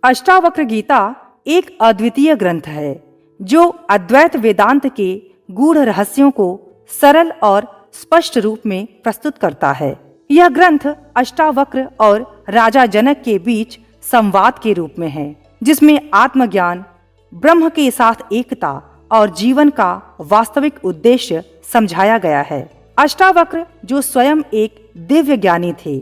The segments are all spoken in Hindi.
अष्टावक्र गीता एक अद्वितीय ग्रंथ है जो अद्वैत वेदांत के गूढ़ रहस्यों को सरल और स्पष्ट रूप में प्रस्तुत करता है। यह ग्रंथ अष्टावक्र और राजा जनक के बीच संवाद के रूप में है, जिसमें आत्मज्ञान, ब्रह्म के साथ एकता और जीवन का वास्तविक उद्देश्य समझाया गया है। अष्टावक्र, जो स्वयं एक दिव्य ज्ञानी थे,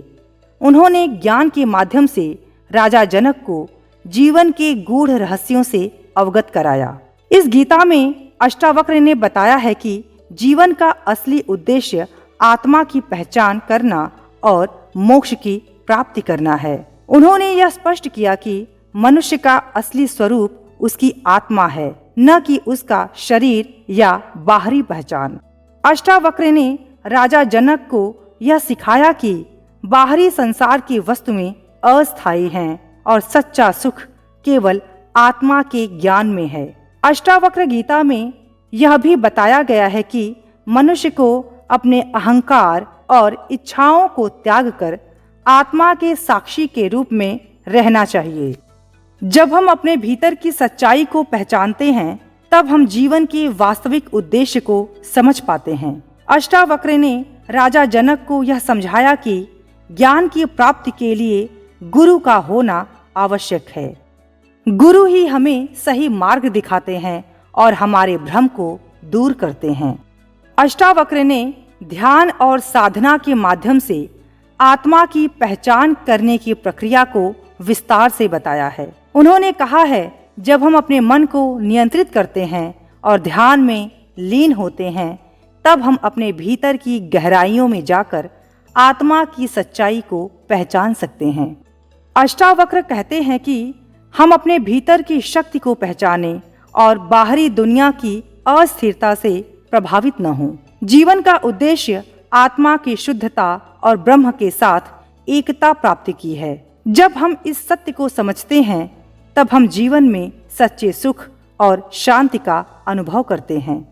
उन्होंने ज्ञान के माध्यम से राजा जनक को जीवन के गूढ़ रहस्यों से अवगत कराया। इस गीता में अष्टावक्र ने बताया है कि जीवन का असली उद्देश्य आत्मा की पहचान करना और मोक्ष की प्राप्ति करना है। उन्होंने यह स्पष्ट किया कि मनुष्य का असली स्वरूप उसकी आत्मा है, न कि उसका शरीर या बाहरी पहचान। अष्टावक्र ने राजा जनक को यह सिखाया कि बाहरी संसार की वस्तुएं अस्थायी हैं और सच्चा सुख केवल आत्मा के ज्ञान में है। अष्टावक्र गीता में यह भी बताया गया है कि मनुष्य को अपने अहंकार और इच्छाओं को त्याग कर आत्मा के साक्षी के रूप में रहना चाहिए। जब हम अपने भीतर की सच्चाई को पहचानते हैं, तब हम जीवन के वास्तविक उद्देश्य को समझ पाते हैं। अष्टावक्र ने राजा जनक को यह समझाया कि ज्ञान की प्राप्ति के लिए गुरु का होना आवश्यक है। गुरु ही हमें सही मार्ग दिखाते हैं और हमारे भ्रम को दूर करते हैं। अष्टावक्र ने ध्यान और साधना के माध्यम से आत्मा की पहचान करने की प्रक्रिया को विस्तार से बताया है। उन्होंने कहा है, जब हम अपने मन को नियंत्रित करते हैं और ध्यान में लीन होते हैं, तब हम अपने भीतर की गहराइयों में जाकर आत्मा की सच्चाई को पहचान सकते हैं। अष्टावक्र कहते हैं कि हम अपने भीतर की शक्ति को पहचानें और बाहरी दुनिया की अस्थिरता से प्रभावित न हों। जीवन का उद्देश्य आत्मा की शुद्धता और ब्रह्म के साथ एकता प्राप्ति की है। जब हम इस सत्य को समझते हैं, तब हम जीवन में सच्चे सुख और शांति का अनुभव करते हैं।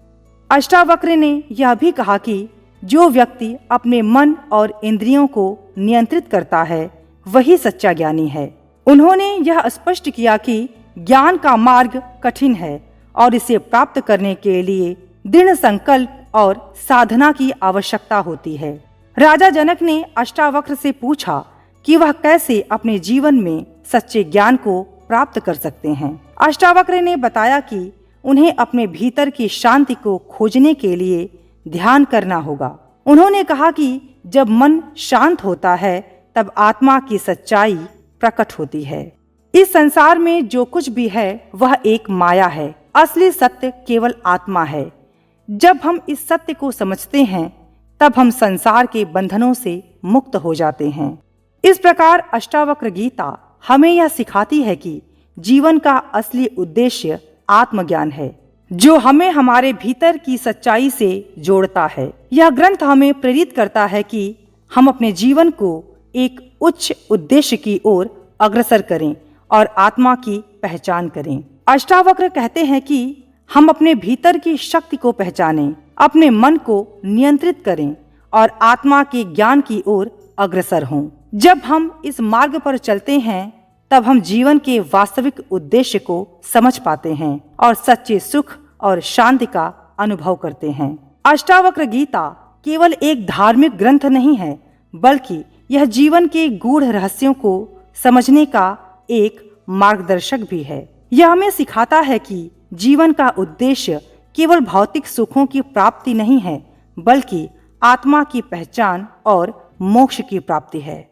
अष्टावक्र ने यह भी कहा कि जो व्यक्ति अपने मन और इंद्रियों को नियंत्रित करता है, वही सच्चा ज्ञानी है। उन्होंने यह स्पष्ट किया कि ज्ञान का मार्ग कठिन है और इसे प्राप्त करने के लिए दृढ़ संकल्प और साधना की आवश्यकता होती है। राजा जनक ने अष्टावक्र से पूछा कि वह कैसे अपने जीवन में सच्चे ज्ञान को प्राप्त कर सकते हैं। अष्टावक्र ने बताया कि उन्हें अपने भीतर की शांति को खोजने के लिए ध्यान करना होगा। उन्होंने कहा कि जब मन शांत होता है, तब आत्मा की सच्चाई प्रकट होती है। इस संसार में जो कुछ भी है वह एक माया है, असली सत्य केवल आत्मा है। जब हम इस सत्य को समझते हैं, तब हम संसार के बंधनों से मुक्त हो जाते हैं। इस प्रकार अष्टावक्र गीता हमें यह सिखाती है कि जीवन का असली उद्देश्य आत्मज्ञान है, जो हमें हमारे भीतर की सच्चाई से जोड़ता है। यह ग्रंथ हमें प्रेरित करता है कि हम अपने जीवन को एक उच्च उद्देश्य की ओर अग्रसर करें और आत्मा की पहचान करें। अष्टावक्र कहते हैं कि हम अपने भीतर की शक्ति को पहचानें, अपने मन को नियंत्रित करें और आत्मा के ज्ञान की ओर अग्रसर हों। जब हम इस मार्ग पर चलते हैं, तब हम जीवन के वास्तविक उद्देश्य को समझ पाते हैं और सच्चे सुख और शांति का अनुभव करते हैं। अष्टावक्र गीता केवल एक धार्मिक ग्रंथ नहीं है, बल्कि यह जीवन के गूढ़ रहस्यों को समझने का एक मार्गदर्शक भी है। यह हमें सिखाता है कि जीवन का उद्देश्य केवल भौतिक सुखों की प्राप्ति नहीं है, बल्कि आत्मा की पहचान और मोक्ष की प्राप्ति है।